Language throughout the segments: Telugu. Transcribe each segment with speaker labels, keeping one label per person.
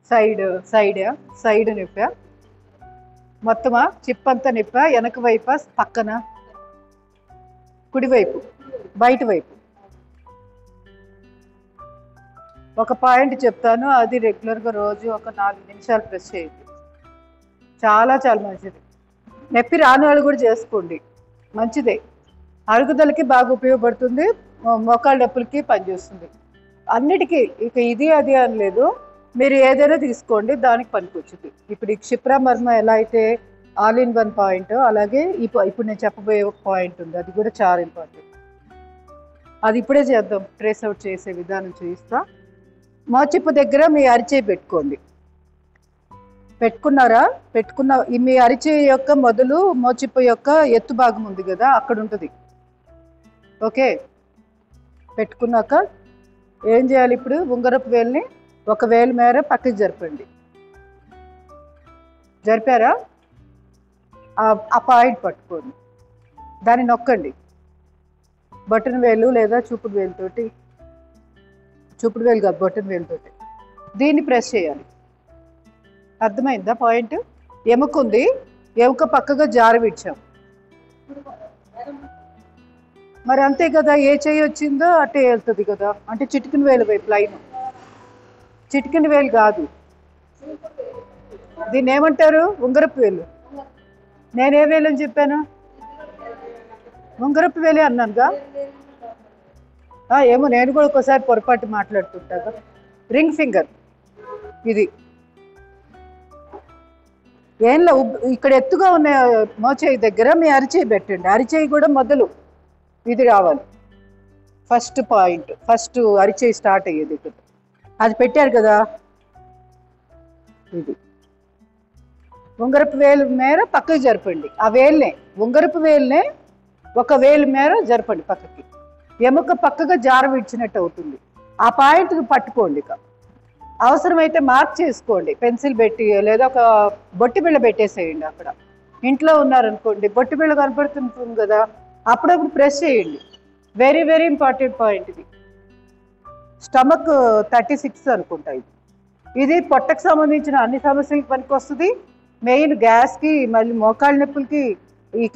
Speaker 1: సైడ్ సైడ్ సైడ్ నిప్పా మొత్తమా చిప్ అంతా నిప్పా వెనక వైపా పక్కన కుడివైపు బయట వైపు ఒక పాయింట్ చెప్తాను, అది రెగ్యులర్గా రోజు ఒక 4 నిమిషాలు ప్రెస్ చేయండి. చాలా చాలా మంచిది. నొప్పి రాని వాళ్ళు కూడా చేసుకోండి, మంచిదే. అరుగుదలకి బాగా ఉపయోగపడుతుంది, మోకాళ్ళ నొప్పులకి పనిచేస్తుంది. అన్నిటికీ ఇక ఇది అది అని లేదు, మీరు ఏదైనా తీసుకోండి దానికి పనికొచ్చుద్ది. ఇప్పుడు ఈ క్షిప్రమర్మ ఎలా అయితే ఆల్ ఇన్ వన్ పాయింట్, అలాగే ఇప్పుడు నేను చెప్పబోయే ఒక పాయింట్ ఉంది, అది కూడా చాలా ఇంపార్టెంట్. అది ఇప్పుడే చేద్దాం, ట్రేస్ అవుట్ చేసే విధానం చూపిస్తా. మోచిప్పు దగ్గర మీ అరిచేయి పెట్టుకోండి. పెట్టుకున్నారా? మీ అరిచేయి యొక్క మొదలు మోచిప్పు యొక్క ఎత్తు భాగం ఉంది కదా, అక్కడ ఉంటుంది. ఓకే, పెట్టుకున్నాక ఏం చేయాలి? ఇప్పుడు ఉంగరపు వేలుని ఒక వేలు మేర పక్కకి జరపండి. జరిపారా? ఆ పాయింట్ పట్టుకోండి, దాన్ని నొక్కండి. బటన్ వేలు లేదా చూపుడు వేలుతోటి, చూపుడు వేలు కాదు బటన్ వేలుతోటి దీన్ని ప్రెస్ చేయాలి. అర్థమైందా పాయింట్? ఎముక ఉంది, ఎముక పక్కగా జారవిడ్చాం. మరి అంతే కదా, ఏ చెయ్యి వచ్చిందో అట్టే వెళ్తుంది కదా. అంటే చిటికిన వేలు వైపు లైన్, చిటికిన వేలు కాదు, దీన్ని ఏమంటారు? ఉంగరపు వేలు. నేనే వేలు అని చెప్పాను? ఉంగరపు వేలే అన్నానుగా. ఏమో నేను కూడా ఒకసారి పొరపాటు మాట్లాడుతుంటా. రింగ్ ఫింగర్ ఇది. ఏంలో ఇక్కడ ఎత్తుగా ఉన్న మోచేయి దగ్గర మీ అరిచేయి పెట్టండి. అరిచేయి కూడా మొదలు ఇది రావాలి. ఫస్ట్ పాయింట్, ఫస్ట్ అరిచేయి స్టార్ట్ అయ్యేది ఇక్కడ, అది పెట్టారు కదా. ఇది ఉంగరపు వేలు మేర పక్కకి జరపండి. ఆ వేలునే, ఉంగరపు వేలునే ఒక వేలు మేర జరపండి పక్కకి. ఎముక పక్కగా జార విడిచినట్టు అవుతుంది. ఆ పాయింట్ పట్టుకోండి. ఇక అవసరమైతే మార్క్ చేసుకోండి పెన్సిల్ పెట్టి, లేదా ఒక బొట్టి బిళ్ళ పెట్టేసేయండి. అక్కడ ఇంట్లో ఉన్నారనుకోండి, బొట్టి బిళ్ళ కనపడుతుంటుంది కదా, అప్పుడప్పుడు ప్రెస్ చేయండి. వెరీ వెరీ ఇంపార్టెంట్ పాయింట్ ఇది. స్టమక్ 36 అనుకుంటా ఇది. ఇది పొట్టకు సంబంధించిన అన్ని సమస్యలకి పనికి వస్తుంది. మెయిన్ గ్యాస్కి, మళ్ళీ మోకాళ్ళ నొప్పులకి,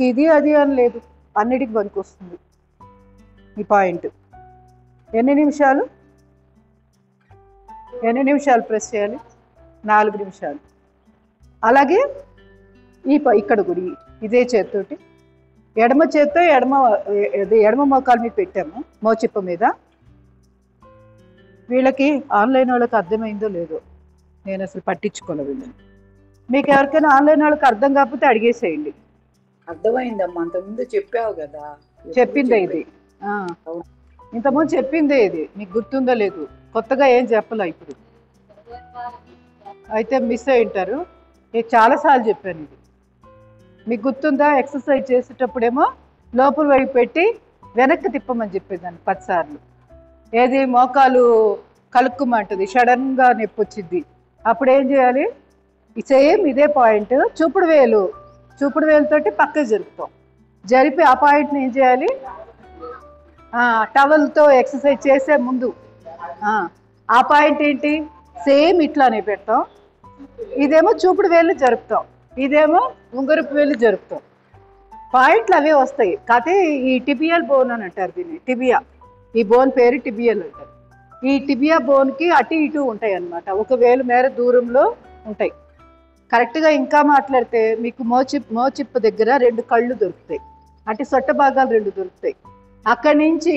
Speaker 1: ఇది అది అని లేదు, అన్నిటికి పనికి వస్తుంది ఈ పాయింట్. ఎన్ని నిమిషాలు ప్రెస్ చేయాలి? 4 నిమిషాలు. అలాగే ఇక్కడ కూడా ఇదే చేతితోటి, ఎడమ చేత్తో ఎడమ మోకాల మీద పెట్టాము, మోచిప్ప మీద. వీళ్ళకి ఆన్లైన్ వాళ్ళకి అర్థమైందో లేదో, నేను అసలు పట్టించుకోను వీళ్ళని. మీకు ఎవరికైనా ఆన్లైన్ వాళ్ళకి అర్థం కాకపోతే అడిగేసేయండి.
Speaker 2: అర్థమైందమ్మా, అంతకుముందు చెప్పావు కదా.
Speaker 1: చెప్పిందే ఇది, ఇంతకుముందు చెప్పిందే ఇది, మీకు గుర్తుందో లేదు, కొత్తగా ఏం చెప్పలే ఇప్పుడు. అయితే మిస్ అయి ఉంటారు, నేను చాలాసార్లు చెప్పాను ఇది. మీకు గుర్తుందా? ఎక్సర్సైజ్ చేసేటప్పుడేమో లోపల వైపు పెట్టి వెనక్కి తిప్పమని చెప్పేదాన్ని 10 సార్లు. ఏది మోకాలు కలుక్కుమంటుంది, సడన్గా నొప్పి వచ్చింది. అప్పుడు ఏం చేయాలి? సేమ్ ఇదే పాయింట్, చూపుడు వేలుతోటి పక్కకి జరుపుతాం. జరిపి ఆ పాయింట్ని ఏం చేయాలి? టవల్తో ఎక్సర్సైజ్ చేసే ముందు ఆ పాయింట్ ఏంటి? సేమ్ ఇట్లానే పెడతాం. ఇదేమో చూపుడు వేలు జరుపుతాం, ఇదేమో ఉంగరపు వేలు జరుపుతాం. పాయింట్లు అవే వస్తాయి. కాకపోతే ఈ టిబియల్ బోన్ అని అంటారు దీన్ని, టిబియా. ఈ బోన్ పేరు టిబియల్ అంటారు. ఈ టిబియా బోన్కి అటు ఇటు ఉంటాయి అన్నమాట, ఒక వేలు మేర దూరంలో ఉంటాయి. కరెక్ట్గా ఇంకా మాట్లాడితే మీకు మోచిప్ప దగ్గర 2 కళ్ళు దొరుకుతాయి, అంటే సొట్ట భాగాలు 2 దొరుకుతాయి. అక్కడి నుంచి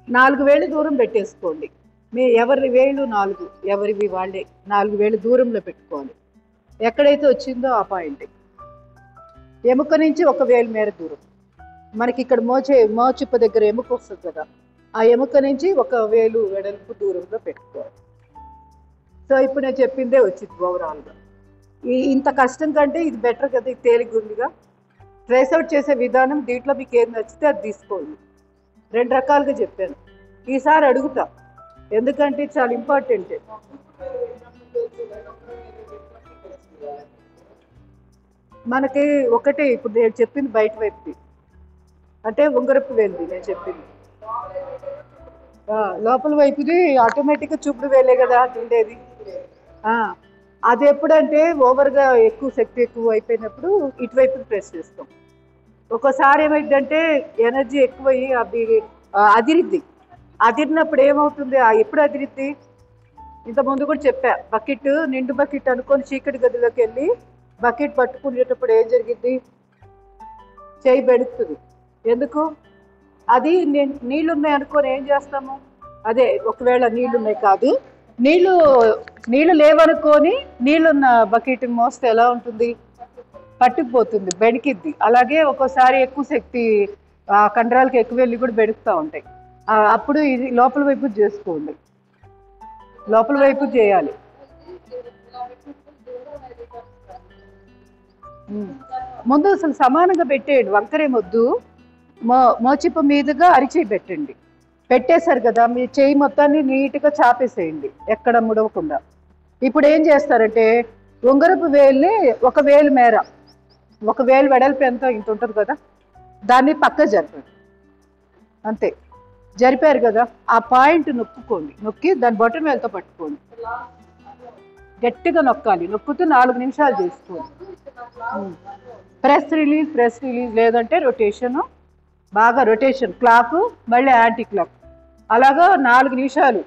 Speaker 1: 4 వేలు దూరం పెట్టేసుకోండి. ఎవరి వేలు 4, ఎవరివి వాళ్ళే 4 వేలు దూరంలో పెట్టుకోవాలి. ఎక్కడైతే వచ్చిందో ఆ పాయింట్, ఎముక నుంచి 1 వేలు మేర దూరం. మనకి ఇక్కడ మోచిప్ప దగ్గర ఎముక వస్తుంది కదా, ఆ ఎముక నుంచి 1 వేలు వెడల్పు దూరంలో పెట్టుకోవాలి. సో ఇప్పుడు నేను చెప్పిందే వచ్చింది ఓవరాల్గా. ఇంత కష్టం కంటే ఇది బెటర్ కదా, ఇది తేలిగ్గుందిగా. ట్రేస్ అవుట్ చేసే విధానం దీంట్లో మీకు ఏది నచ్చితే అది తీసుకోండి. 2 రకాలుగా చెప్పాను, ఈసారి అడుగుతా, ఎందుకంటే చాలా ఇంపార్టెంట్. మనకి ఒకటే ఇప్పుడు నేను చెప్పింది బయట వైపుది, అంటే ఉంగరపు వేలుది నేను చెప్పింది. లోపల వైపుది ఆటోమేటిక్గా చూపుడు వేలే కదా ఉండేది. అది ఎప్పుడంటే ఓవర్గా ఎక్కువ శక్తి ఎక్కువ అయిపోయినప్పుడు ఇటువైపు ప్రెస్ చేస్తాం. ఒక్కోసారి ఏమైందంటే ఎనర్జీ ఎక్కువయ్యి అది అదిరిద్ది. అదిరినప్పుడు ఏమవుతుంది, ఎప్పుడు అదిరిద్ది, ఇంతకుముందు కూడా చెప్పా, బకెట్ నిండు బకెట్ అనుకొని చీకటి గదిలోకి వెళ్ళి బకెట్ పట్టుకునేటప్పుడు ఏం జరిగిద్ది, చేయి బెడుతుంది. ఎందుకు, అది నీళ్ళు ఉన్నాయి అనుకొని ఏం చేస్తాము, అదే ఒకవేళ నీళ్ళు ఉన్నాయి కాదు, నీళ్ళు లేవనుకొని నీళ్ళున్న బకెట్ మోస్తే ఎలా ఉంటుంది, పట్టుకుపోతుంది, బెడికిద్ది. అలాగే ఒక్కోసారి ఎక్కువ శక్తి కండరాలకి ఎక్కువ వెళ్ళి కూడా బెడుకుతూ ఉంటాయి. అప్పుడు ఇది లోపల వైపు చేసుకోండి, లోపల వైపు చేయాలి. ముందు అసలు సమానంగా పెట్టేయండి, వంకరేమొద్దు. మోచిప్ప మీదుగా అరిచేయి పెట్టండి. పెట్టేశారు కదా, మీ చేయి మొత్తాన్ని నీట్గా చాపేసేయండి, ఎక్కడ ముడవకుండా. ఇప్పుడు ఏం చేస్తారంటే ఉంగరపు వేలుని ఒక వేలు మేర, ఒక వేలు వెడల్పు ఎంత ఇంత ఉంటుంది కదా, దాన్ని పక్క జరిపండి. అంతే, జరిపారు కదా, ఆ పాయింట్ నొక్కుకోండి, నొక్కి దాని బొటన వేలుతో పట్టుకోండి, గట్టిగా నొక్కాలి. నొక్కుతూ 4 నిమిషాలు చేసుకోండి. ప్రెస్ రిలీజ్ లేదంటే రొటేషన్, బాగా రొటేషన్, క్లాక్ మళ్ళీ యాంటీ క్లాక్, అలాగా 4 నిమిషాలు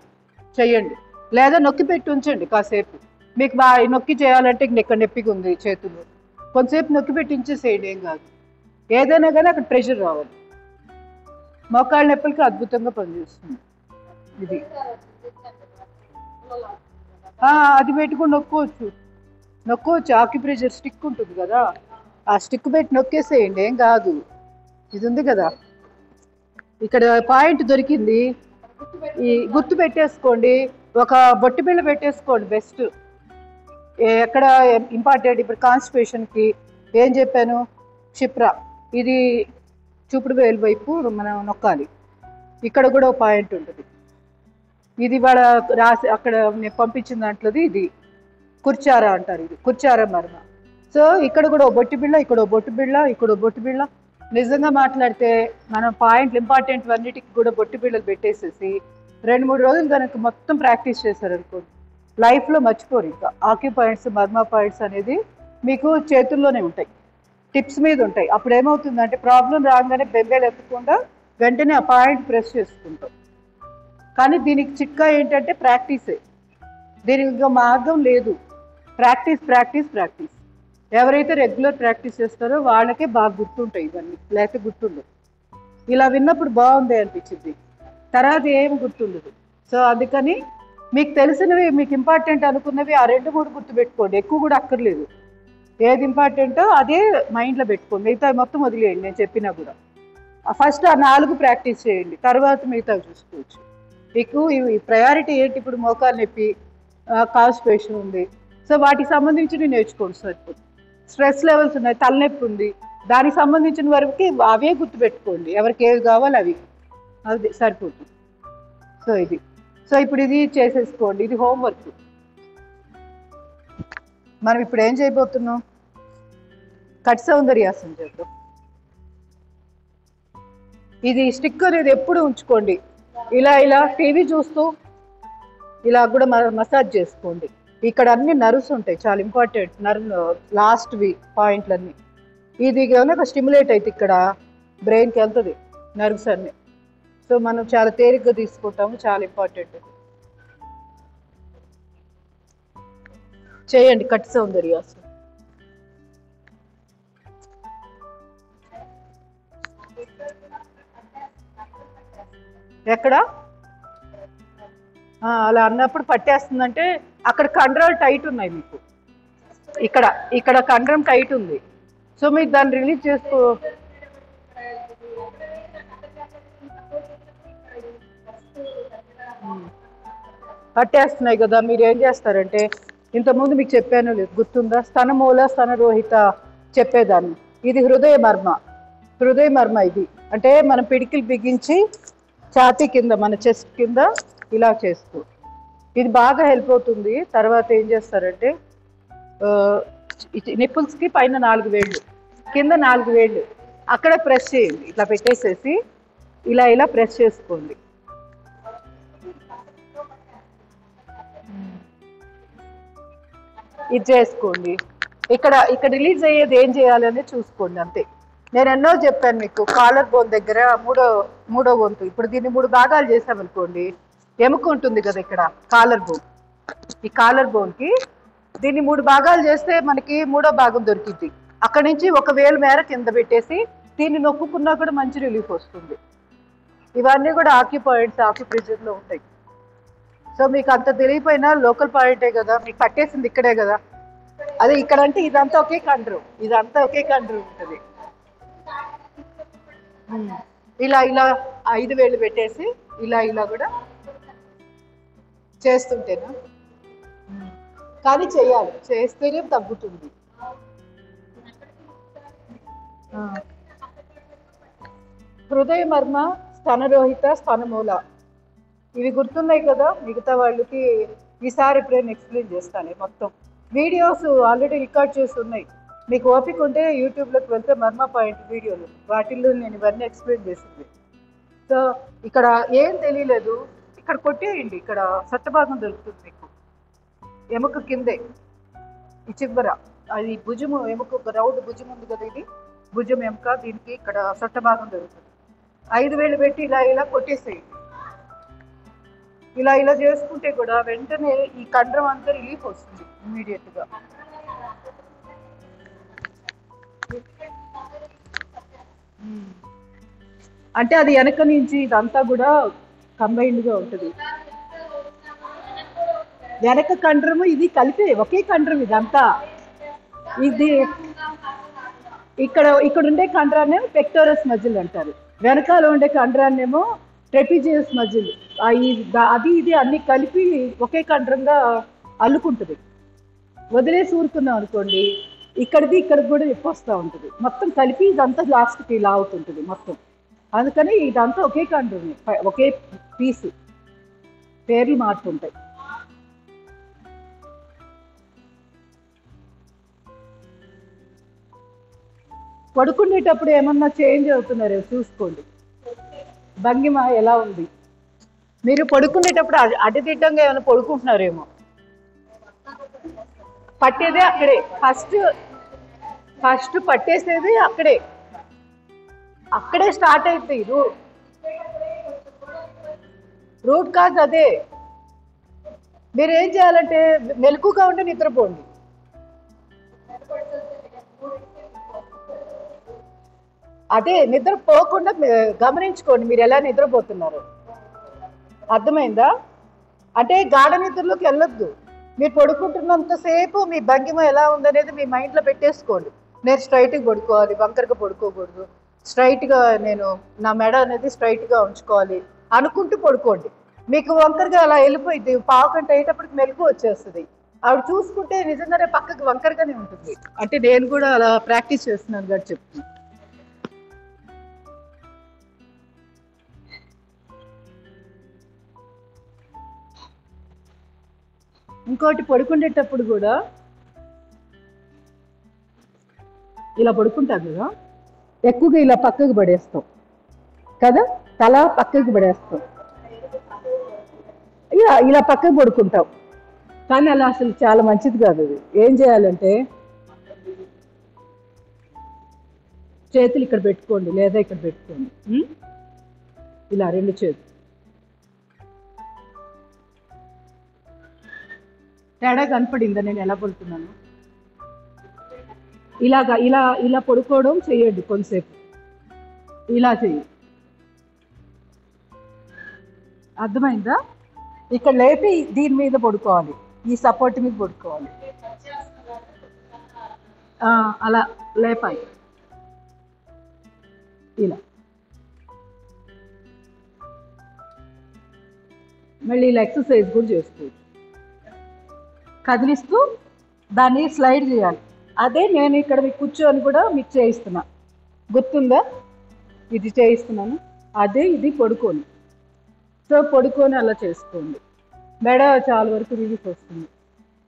Speaker 1: చేయండి. లేదా నొక్కి పెట్టి ఉంచండి కాసేపు. మీకు బాగా నొక్కి చేయాలంటే ఇక్కడ నొప్పిగా ఉంది చేతులు, కొంతసేపు నొక్కి పెట్టి ఉంచేసేయండి, ఏం కాదు. ఏదైనా కానీ అక్కడ ప్రెషర్ రావాలి. మోకాళ్ళ నొప్పులకి అద్భుతంగా పనిచేస్తుంది ఇది. అది పెట్టుకుని నొక్కోవచ్చు. ఆక్యుప్రెషర్ స్టిక్ ఉంటుంది కదా, ఆ స్టిక్ పెట్టి నొక్కేసేయండి, ఏం కాదు. ఇది ఉంది కదా, ఇక్కడ పాయింట్ దొరికింది, ఈ గుర్తు పెట్టేసుకోండి. ఒక బొట్టు బిళ్ళ పెట్టేసుకోండి బెస్ట్. ఎక్కడ ఇంపార్టెంట్, ఇప్పుడు కాన్స్టిపేషన్కి ఏం చెప్పాను, క్షిప్ర, ఇది చూపుడు వేలు వైపు మనం నొక్కాలి. ఇక్కడ కూడా ఒక పాయింట్ ఉంటుంది, ఇది వాళ్ళ రాసి అక్కడ నేను పంపించిన దాంట్లోది, ఇది కుర్చార అంటారు, ఇది కుర్చార మర్మ. సో ఇక్కడ కూడా ఒక బొట్టు బిళ్ళ, ఇక్కడ ఒక బొట్టు బిళ్ళ, ఇక్కడ ఒక బొట్టు బిళ్ళ. నిజంగా మాట్లాడితే మనం పాయింట్లు ఇంపార్టెంట్ అన్నిటికి కూడా బొట్టు బిళ్ళలు పెట్టేసేసి 2-3 రోజులు కనుక మొత్తం ప్రాక్టీస్ చేశారనుకోండి, లైఫ్లో మర్చిపోరు. ఇంకా ఆక్యుపాయింట్స్, మర్మా పాయింట్స్ అనేది మీకు చేతుల్లోనే ఉంటాయి, టిప్స్ మీద ఉంటాయి. అప్పుడు ఏమవుతుందంటే ప్రాబ్లం రాగానే బెంబేలు ఎత్తకుండా వెంటనే ఆ పాయింట్ ప్రెస్ చేసుకుంటాం. కానీ దీనికి చిట్కా ఏంటంటే ప్రాక్టీసే, దీనికి ఇంకా మార్గం లేదు. ప్రాక్టీస్. ఎవరైతే రెగ్యులర్ ప్రాక్టీస్ చేస్తారో వాళ్ళకే బాగా గుర్తుంటాయి ఇవన్నీ, లేకపోతే గుర్తుండదు. ఇలా విన్నప్పుడు బాగుంది అనిపించింది, తర్వాత ఏమి గుర్తుండదు. సో అందుకని మీకు తెలిసినవి, మీకు ఇంపార్టెంట్ అనుకున్నవి ఆ 2-3 గుర్తు పెట్టుకోండి, ఎక్కువ కూడా అక్కర్లేదు. ఏది ఇంపార్టెంటో అదే మైండ్లో పెట్టుకోండి, మిగతా మొత్తం వదిలేయండి నేను చెప్పినా కూడా. ఫస్ట్ ఆ 4 ప్రాక్టీస్ చేయండి, తర్వాత మిగతా చూసుకోవచ్చు. మీకు ఈ ప్రయారిటీ ఏంటి, ఇప్పుడు మోకాలు నొప్పి, కాన్స్టిపేషన్ ఉంది, సో వాటికి సంబంధించి నేర్చుకోండి సరిపోతుంది. స్ట్రెస్ లెవెల్స్ ఉన్నాయి, తలనొప్పి ఉంది, దానికి సంబంధించిన వరకు అవే గుర్తుపెట్టుకోండి, ఎవరికి ఏవి కావాలి అవి, అది సరిపోతుంది. సో ఇప్పుడు ఇది చేసేసుకోండి, ఇది హోంవర్క్. మనం ఇప్పుడు ఏం చేయబోతున్నాం, కట్ సౌందర్యాసనం చేద్దాం. ఇది స్టిక్ అనేది ఎప్పుడు ఉంచుకోండి, ఇలా టీవీ చూస్తూ ఇలా కూడా మసాజ్ చేసుకోండి. ఇక్కడ అన్ని నర్వ్స్ ఉంటాయి, చాలా ఇంపార్టెంట్ నర్వ్, లాస్ట్వి పాయింట్లన్నీ. ఇది కనుక స్టిమ్యులేట్ అయితే ఇక్కడ బ్రెయిన్కి వెళ్తుంది నర్వ్స్ అన్నీ. సో మనం చాలా తేలిగ్గా తీసుకుంటాము, చాలా ఇంపార్టెంట్. చేయండి కట్ సౌందర్యాసనం. ఎక్కడ అలా అన్నప్పుడు పట్టేస్తుందంటే అక్కడ కండరాలు టైట్ ఉన్నాయి మీకు, ఇక్కడ కండరం టైట్ ఉంది. సో మీకు దాన్ని రిలీజ్ చేసుకో. పట్టేస్తున్నాయి కదా, మీరు ఏం చేస్తారంటే, ఇంతకుముందు మీకు చెప్పాను లేదు గుర్తుందా, స్తనమూల స్తనరోహిత చెప్పేదాన్ని. ఇది హృదయ మర్మ. ఇది అంటే మనం పిడికిలు బిగించి ఛాతీ కింద, మన చెస్ట్ కింద ఇలా చేస్తూ, ఇది బాగా హెల్ప్ అవుతుంది. తర్వాత ఏం చేస్తారంటే నిప్పుల్స్కి పైన 4 వేళ్ళు, కింద 4 వేళ్ళు, అక్కడ ప్రెస్ చేయండి. ఇట్లా పెట్టేసేసి ఇలా ప్రెస్ చేసుకోండి. ఇది చేసుకోండి. ఇక్కడ ఇక్కడ రిలీజ్ అయ్యేది ఏం చేయాలని చూసుకోండి అంతే. నేను ఎన్నో చెప్పాను మీకు, కాలర్ బోన్ దగ్గర మూడో వంతు. ఇప్పుడు దీన్ని 3 భాగాలు చేసామనుకోండి, ఎముక ఉంటుంది కదా ఇక్కడ కాలర్ బోన్, ఈ కాలర్ బోన్కి దీన్ని 3 భాగాలు చేస్తే మనకి 3వ భాగం దొరికింది. అక్కడి నుంచి 1 వేలు మేర కింద పెట్టేసి దీన్ని నొక్కుకున్నా కూడా మంచి రిలీఫ్ వస్తుంది. ఇవన్నీ కూడా ఆక్యుప్రెషర్లో ఉంటాయి. సో మీకు అంత తెలియపోయినా లోకల్ పాయింటే కదా, మీకు పట్టేసింది ఇక్కడే కదా. అదే ఇక్కడ అంటే ఇదంతా ఒకే కండ్రు, ఇదంతా ఒకే కండ్రు ఉంటుంది. ఇలా 5 వేలు పెట్టేసి ఇలా కూడా చేస్తుంటేనా, కానీ చేయాలి, చేస్తేనే తగ్గుతుంది. హృదయ మర్మ, స్తనరోహిత, స్తనమూల, ఇవి గుర్తున్నాయి కదా. మిగతా వాళ్ళకి ఈసారి ఎప్పుడైనా ఎక్స్ప్లెయిన్ చేస్తాను. మొత్తం వీడియోస్ ఆల్రెడీ రికార్డ్ చేసి ఉన్నాయి. మీకు ఓపిక ఉంటే యూట్యూబ్లోకి వెళ్తే మర్మ పాయింట్ వీడియోలు, వాటిల్లో నేను ఇవన్నీ ఎక్స్ప్లెయిన్ చేసింది. సో ఇక్కడ ఏం తెలియలేదు, ఇక్కడ కొట్టేయండి. ఇక్కడ సట్టభాగం దొరుకుతుంది మీకు, ఎముక కిందే ఈ చివర, అది భుజము ఎముక, ఒక రౌండ్ భుజం ఉంది కదా, ఇది భుజం ఎముక, దీనికి ఇక్కడ సట్టభాగం దొరుకుతుంది. 5 వేలు పెట్టి ఇలా కొట్టేసేయండి. ఇలా చేసుకుంటే కూడా వెంటనే ఈ కండరం అంతా రిలీఫ్ వస్తుంది ఇమ్మీడియట్గా. అంటే అది వెనక నుంచి ఇదంతా కూడా కంబైన్డ్గా ఉంటుంది. వెనక కండరము ఇది కలిపే ఒకే కండరం ఇదంతా. ఇది ఇక్కడ ఉండే కండరాన్నేమో పెక్టోరస్ మజిల్ అంటారు, వెనకాల ఉండే కండరాన్నేమో ట్రెపిజియస్ మజిల్. అది ఇది అన్ని కలిపి ఒకే కండరంగా అల్లుకుంటుంది. వదిలేసి ఊరుకున్నాం అనుకోండి, ఇక్కడికి కూడా నొప్పి వస్తూ ఉంటుంది. మొత్తం కలిపి ఇదంతా లాస్ట్కి ఇలా అవుతుంటుంది మొత్తం. అందుకని ఇదంతా ఒకే కండరం, ఒకే పీసు, పేర్లు మారుతుంటాయి. పడుకునేటప్పుడు ఏమన్నా చేంజ్ అవుతున్నారో చూసుకోండి. భంగిమ ఎలా ఉంది? మీరు పడుకునేటప్పుడు అడ్డదిడ్డంగా ఏమైనా పడుకుంటున్నారేమో. పట్టేదే అక్కడే, ఫస్ట్ పట్టేసేది అక్కడే స్టార్ట్ అవుతాయి. రూట్ కాజ్ అదే. మీరు ఏం చేయాలంటే మెలకుగా ఉండి నిద్రపోండి. అదే నిద్రపోకుండా గమనించుకోండి మీరు ఎలా నిద్రపోతున్నారు. అర్థమైందా? అంటే గాఢ నిద్రలోకి వెళ్ళొద్దు. మీరు పడుకుంటున్నంతసేపు మీ భంగిమ ఎలా ఉందనేది మీ మైండ్లో పెట్టేసుకోండి. నేను స్ట్రైట్గా పడుకోవాలి, వంకరగా పడుకోకూడదు, స్ట్రైట్గా నేను నా మెడ అనేది స్ట్రైట్గా ఉంచుకోవాలి అనుకుంటూ పడుకోండి. మీకు వంకరగా అలా వెళ్ళిపోయింది, పావు గంట అయ్యేటప్పటికి మెలకు వచ్చేస్తుంది. ఆవిడ చూసుకుంటే నిజంగానే పక్కకి వంకరగానే ఉంటుంది. అంటే నేను కూడా అలా ప్రాక్టీస్ చేస్తున్నాను కాబట్టి చెప్తున్నాను. ఇంకోటి, పడుకునేటప్పుడు కూడా ఇలా పడుకుంటాం కదా, ఎక్కువగా ఇలా పక్కకు పడేస్తాం కదా, తల పక్కకి పడేస్తాం, ఇలా పక్కకు పడుకుంటాం. కానీ అలా అసలు చాలా మంచిది కాదు. అది ఏం చేయాలంటే చేతులు ఇక్కడ పెట్టుకోండి, లేదా ఇక్కడ పెట్టుకోండి, ఇలా 2 చేతులు. తేడా కనపడిందా నేను ఎలా పడుతున్నాను? ఇలా పడుకోవడం చెయ్యండి కొంతసేపు, ఇలా చెయ్యి. అర్థమైందా? ఇక్కడ లేపి దీని మీద పడుకోవాలి, ఈ సపోర్ట్ మీద పడుకోవాలి. అలా లేపాలి, ఇలా. మళ్ళీ ఇలా ఎక్సర్సైజ్ కూడా చేసుకోవచ్చు, కదిలిస్తూ దాన్ని స్లైడ్ చేయాలి. అదే నేను ఇక్కడ మీకు కూర్చొని కూడా మీకు చేయిస్తున్నా, గుర్తుందా? ఇది చేయిస్తున్నాను, అదే ఇది పడుకోని. సో పడుకొని అలా చేసుకోండి. మెడ చాలా వరకు రిలీఫ్ వస్తుంది.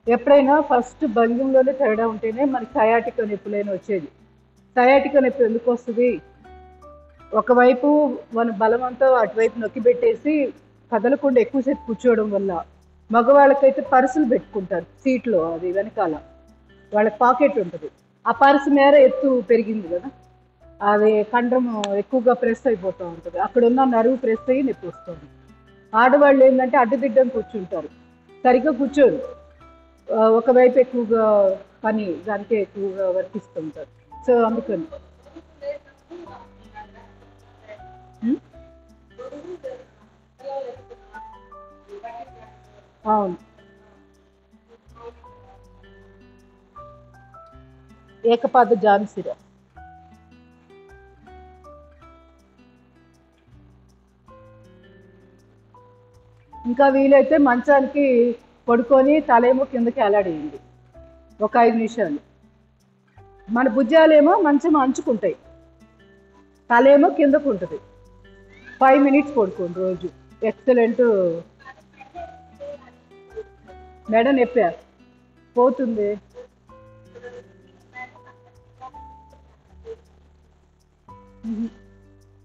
Speaker 1: ఎప్పుడైనా ఫస్ట్ భంగిమలోనే తేడా ఉంటేనే మనకి సయాటికా నొప్పులైనా వచ్చేది. సయాటికా నొప్పి ఎందుకు వస్తుంది? ఒకవైపు మన బలమంతా అటువైపు నొక్కి పెట్టేసి కదలకుండా ఎక్కువసేపు కూర్చోవడం వల్ల. మగవాళ్ళకైతే పర్సులు పెట్టుకుంటారు సీట్లో, అది వెనకాల వాళ్ళకి పాకెట్ ఉంటుంది. ఆ పర్స్ మేర ఎత్తు పెరిగింది కదా, అది కండరం ఎక్కువగా ప్రెస్ అయిపోతూ ఉంటుంది. అక్కడ ఉన్న నరువు ప్రెస్ అయ్యి నొప్పి వస్తుంది. ఆడవాళ్ళు ఏంటంటే అడ్డదిడ్డం కూర్చుంటారు, సరిగ్గా కూర్చోరు, ఒకవైపు ఎక్కువగా పని దానికే ఎక్కువగా వర్తిస్తుంటారు. సో అందుకని అవును. ఏకపాద జాన్సిర. ఇంకా వీలైతే మంచానికి పడుకొని తలేమో కిందకి ఎలాడేయండి ఒక 5 నిమిషాలు. మన భుజాలేమో మంచం అంచుకుంటాయి, తలేమో కిందకు ఉంటుంది. 5 మినిట్స్ పడుకోండి రోజు. ఎక్సలెంట్. మెడ నొప్పి పోతుంది.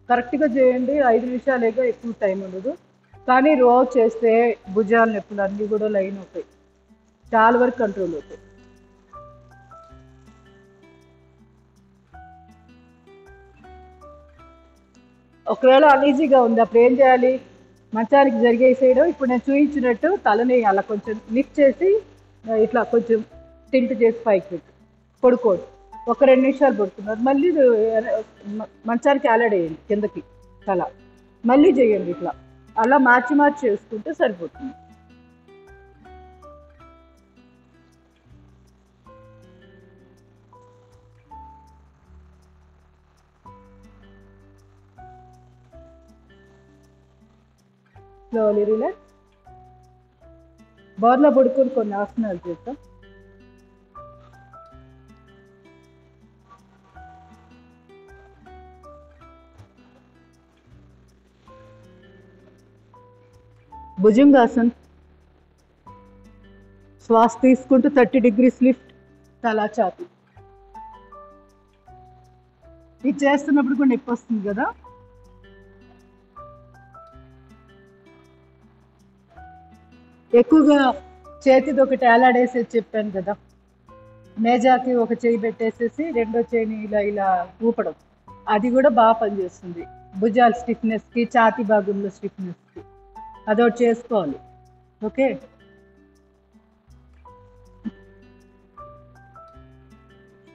Speaker 1: కరెక్ట్గా చేయండి, 5 నిమిషాలేగా, ఎక్కువ టైం ఉండదు. కానీ రోజు చేస్తే భుజాల నొప్పులు అన్నీ కూడా లైన్ అవుతాయి, చాలా వరకు కంట్రోల్ అవుతాయి. ఒకవేళ అన్ఈజీగా ఉంది అప్పుడు ఏం చేయాలి? మంచానికి జరిగేసేయడం. ఇప్పుడు నేను చూపించినట్టు తలని అలా కొంచెం లిఫ్ట్ చేసి ఇట్లా కొంచెం టిల్ట్ చేసి పైకి పెట్టి పడుకోండి. ఒక 2 నిమిషాలు పడుతున్నారు, మళ్ళీ మంచానికి ఆలాడేయండి కిందకి తల, మళ్ళీ చేయండి ఇట్లా. అలా మార్చి మార్చి చేసుకుంటే సరిపోతుంది. Slowly relax. బోర్లో పడుకొని కొన్ని ఆసనాలు చేద్దాం. భుజంగాసన్. శ్వాస తీసుకుంటూ 30 degrees లిఫ్ట్, తలా చాపి. ఇది చేస్తున్నప్పుడు కూడా నొప్పి వస్తుంది కదా. ఎక్కువగా చేతిది ఒకటి ఏలాడేసేసి చెప్పాను కదా, మేజాకి ఒక చేయి పెట్టేసేసి రెండో చేయిని ఇలా ఇలా ఊపడం, అది కూడా బాగా పనిచేస్తుంది భుజాల స్టిఫ్నెస్కి, ఛాతీ భాగంలో స్టిఫ్నెస్కి. అదొకటి చేసుకోవాలి. ఓకే.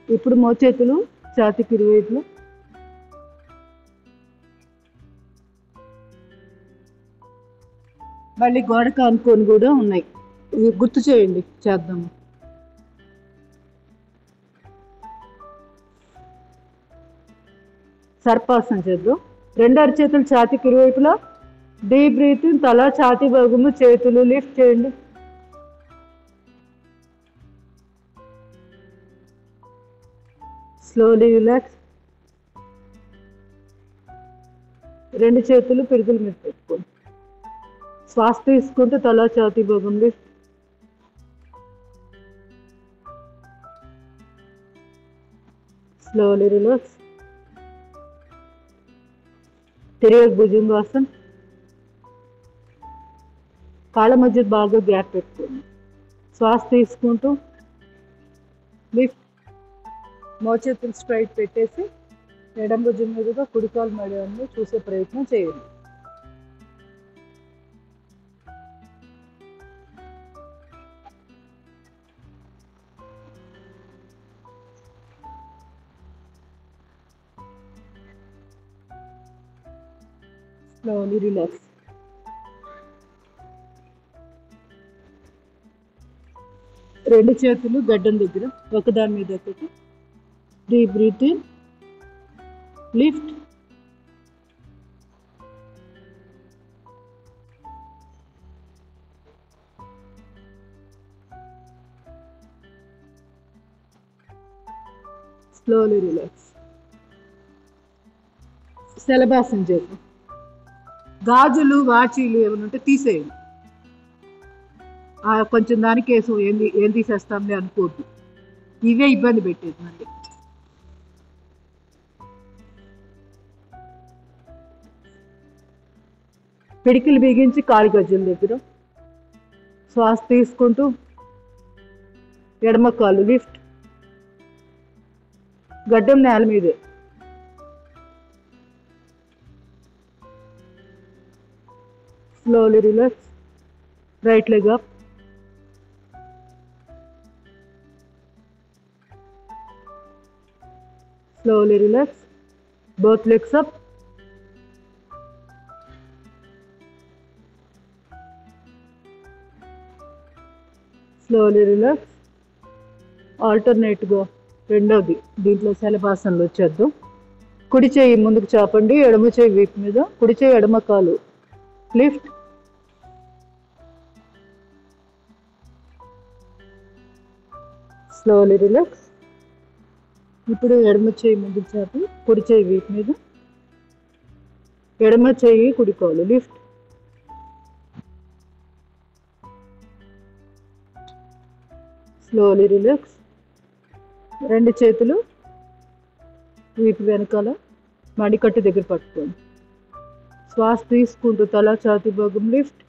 Speaker 1: ఇప్పుడు మోచేతులు ఛాతీకి ఇరువైపులు. మళ్ళీ గోడకు అనుకొని కూడా ఉన్నాయి, ఇవి గుర్తు చేయండి, చేద్దాము. సర్పాసన చేద్దాం. 2 అరచేతులు ఛాతీకి ఇరువైపులా. డీప్ బ్రీతింగ్, తల ఛాతీ భాగము, చేతులు లిఫ్ట్ చేయండి. Slowly relax. 2 చేతులు పిరుదుల మీద పెట్టుకోండి. శ్వాస తీసుకుంటూ తల ఛాతీ భాగం లిఫ్ట్. Slowly relax. తిరిగి భుజంగాసన్. కాళ్ళ మధ్య బాగా గ్యాప్ పెట్టుకోండి. శ్వాస తీసుకుంటూ లిఫ్ట్. మోచేతులు స్ట్రైట్ పెట్టేసి ఎడం భుజం మీదుగా కుడికాలు మడియాన్ని చూసే ప్రయత్నం చేయండి. Slowly relax. రెండు చేతులు గడ్డం దగ్గర ఒకదాని మీద ఒకటి. Deep breathing, lift. Slowly relax. Shalabhasana చేద్దాం. గాజులు వాచీలు ఏమైనా ఉంటే తీసేయండి. కొంచెం దానికేసం ఏం తీసేస్తాంలే అనుకోవద్దు, ఇవే ఇబ్బంది పెట్టేది మళ్ళీ. పిడికిలు బిగించి కాలి గజ్జల దగ్గర శ్వాస తీసుకుంటూ ఎడమ కాలు లిఫ్ట్. గడ్డం నేల మీదే. Slowly relax. Right leg up. Slowly relax. Both legs up. Slowly relax. Alternate గా రెండోది దీంట్లో శలభాసనలు వచ్చేద్దాం. కుడి చేయి ముందుకు చాపండి, ఎడమ చేయి వీపు మీద, కుడి చేయి ఎడమ కాలు లిఫ్ట్. Slowly relax. ఇప్పుడు ఎడమ చేయి ముందుకు చాపి కుడి చేయి వీపు మీద, ఎడమ చేయి కుడి కాలు లిఫ్ట్. Slowly relax. రెండు చేతులు వీపు వెనకాల మడికట్టు దగ్గర పట్టుకోండి. శ్వాస తీసుకుంటూ తల ఛాతీ భాగం లిఫ్ట్.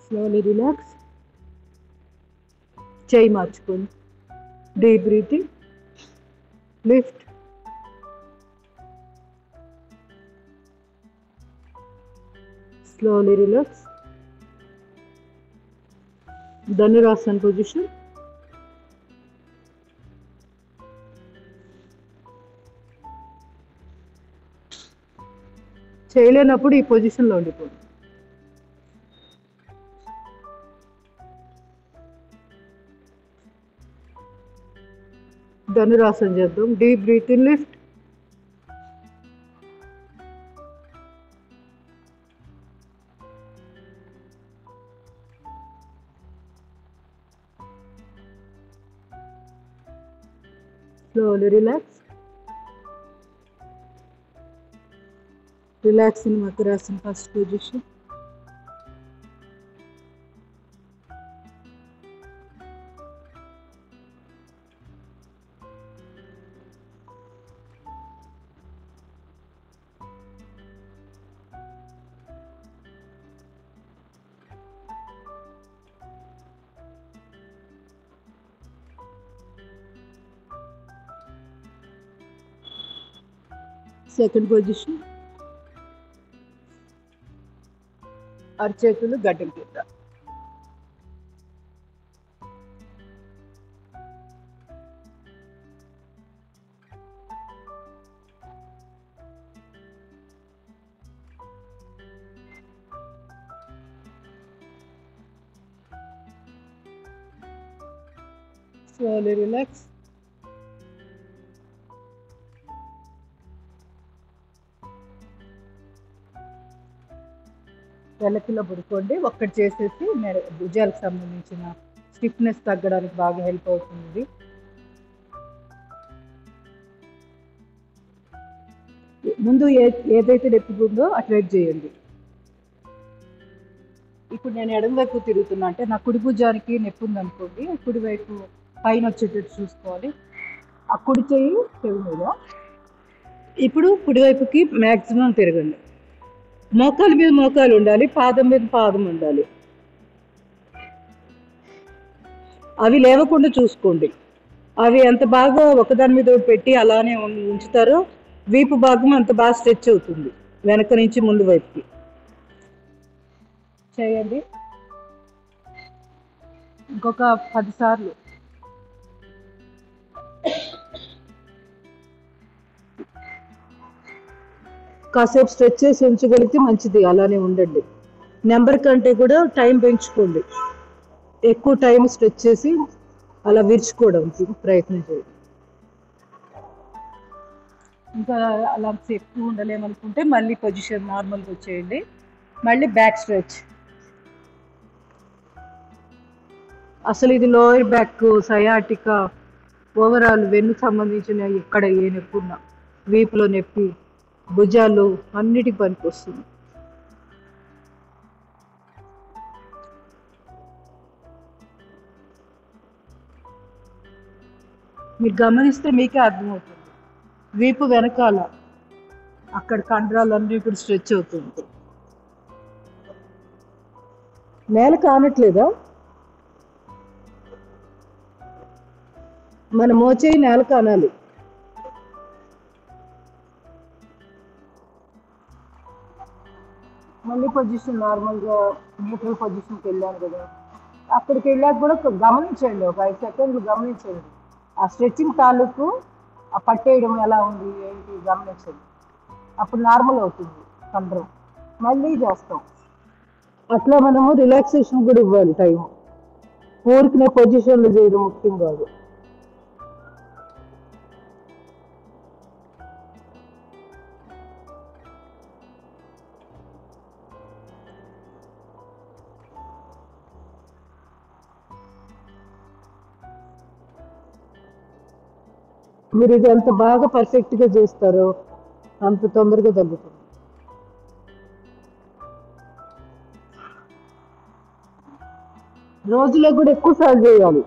Speaker 1: Slowly relax. చేయి మార్చుకోండి. Deep breathing lift. Slowly relax. Dhanurasan position. చేయలేనప్పుడు ఈ పొజిషన్లో ఉండిపోండి. ధనురాసన్ చేద్దాం. Deep breathing lift. Slowly relax. Relax in Makarasana first position. Second position. అరచేతులు గడ్డం కింద. Slowly relax. వెలకిలో పడుకోండి. ఒక్కటి చేసేసి భుజాలకు సంబంధించిన స్టిఫ్నెస్ తగ్గడానికి బాగా హెల్ప్ అవుతుంది. ముందు ఏదైతే నొప్పి ఉందో అట్లైట్ చేయండి. ఇప్పుడు నేను ఎడమ వైపు తిరుగుతున్నా అంటే నా కుడి భుజానికి నొప్పి ఉందనుకోండి, కుడి వైపు పైన వచ్చేటట్టు చూసుకోవాలి. ఆ కుడి చేయి చెవి మీద. ఇప్పుడు కుడివైపుకి మ్యాక్సిమం తిరగండి. మోకాలు మీద మోకాలు ఉండాలి, పాదం మీద పాదం ఉండాలి. అవి లేవకుండా చూసుకోండి. అవి ఎంత బాగా ఒకదాని మీద పెట్టి అలానే ఉంచుతారో వీపు భాగం అంత బాగా స్ట్రెచ్ అవుతుంది వెనక నుంచి ముందు వైపుకి. చేయండి ఇంకొక 10 సార్లు. కాసేపు స్ట్రెచ్ చేసి ఉంచగలిగితే మంచిది. అలానే ఉండండి. నెంబర్ కంటే కూడా టైం పెంచుకోండి. ఎక్కువ టైం స్ట్రెచ్ చేసి అలా విరుచుకోవడానికి ప్రయత్నం చేయండి. ఇంకా అలా ఎక్కువ ఉండలేమనుకుంటే మళ్ళీ పొజిషన్ నార్మల్గా వచ్చేయండి. మళ్ళీ బ్యాక్ స్ట్రెచ్. అసలు ఇది లోయర్ బ్యాక్, సయాటికా, ఓవరాల్ వెన్నుకు సంబంధించిన ఎక్కడ ఏ నొప్పి ఉన్నా, వీపులో నొప్పి, భుజాలు అన్నిటికి పనికి వస్తుంది. మీరు గమనిస్తే మీకే అర్థమవుతుంది. వీపు వెనకాల అక్కడ కండరాలన్నీ కూడా స్ట్రెచ్ అవుతుంది. నేల కానట్లేదా? మన మోచేయి నేలకు అనాలి. మళ్ళీ పొజిషన్ నార్మల్గా న్యూట్రల్ పొజిషన్కి వెళ్ళాను కదా, అక్కడికి వెళ్ళాక కూడా గమనించండి, ఒక 5 సెకండ్లు గమనించండి. ఆ స్ట్రెచ్చింగ్ తాలూకు ఆ పట్టేయడం ఎలా ఉంది ఏంటి గమనించండి. అప్పుడు నార్మల్ అవుతుంది కంట్రోల్. మళ్ళీ చేస్తాం. అట్లా మనము రిలాక్సేషన్ కూడా ఇవ్వాలి టైం. ఊరికినే పొజిషన్లు చేయడం ముఖ్యం కాదు. మీరు ఇది ఎంత బాగా పర్ఫెక్ట్గా చేస్తారో అంత తొందరగా తగ్గుతుంది. రోజులో కూడా ఎక్కువ సార్లు చేయాలి.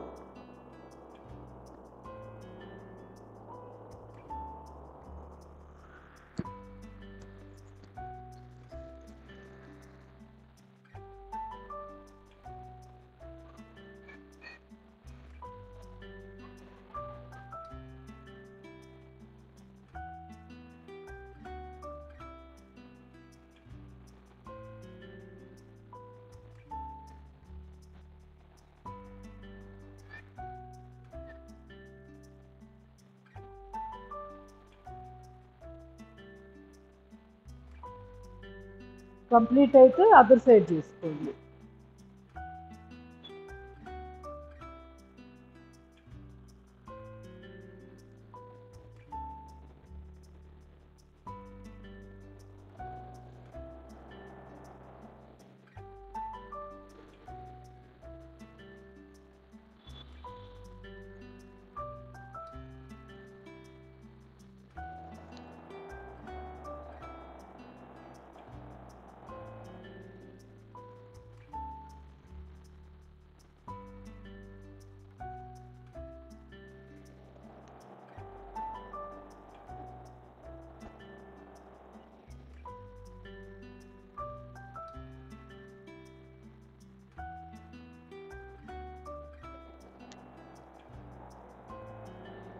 Speaker 1: కంప్లీట్ అయితే అదర్ సైడ్ చేసుకోండి.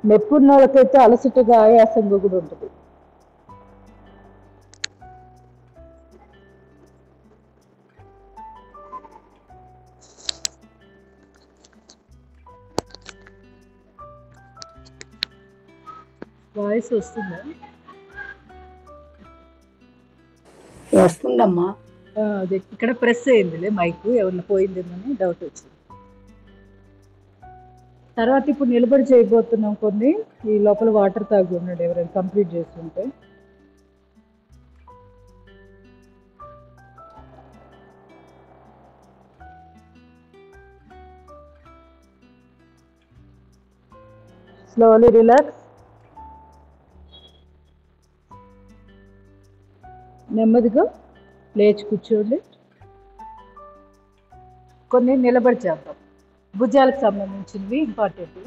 Speaker 1: నొప్పి ఉన్న వాళ్ళకైతే అలసటగా ఆయాసంగా కూడా ఉంటుంది. వాయిస్ వస్తుందా?
Speaker 2: వస్తుందమ్మా.
Speaker 1: అదే ఇక్కడ ప్రెస్ అయిందిలే మైక్, ఏమన్నా పోయిందేమని డౌట్ వచ్చింది. తర్వాత ఇప్పుడు నిలబడి చేయబోతున్నాం కొన్ని. ఈ లోపల వాటర్ తాగి ఉన్నాడు ఎవరైనా కంప్లీట్ చేస్తుంటే. Slowly relax. నెమ్మదిగా లేచి కూర్చోండి. కొన్ని నిలబడి చేద్దాం. భుజాలకు సంబంధించినవి ఇంపార్టెంట్.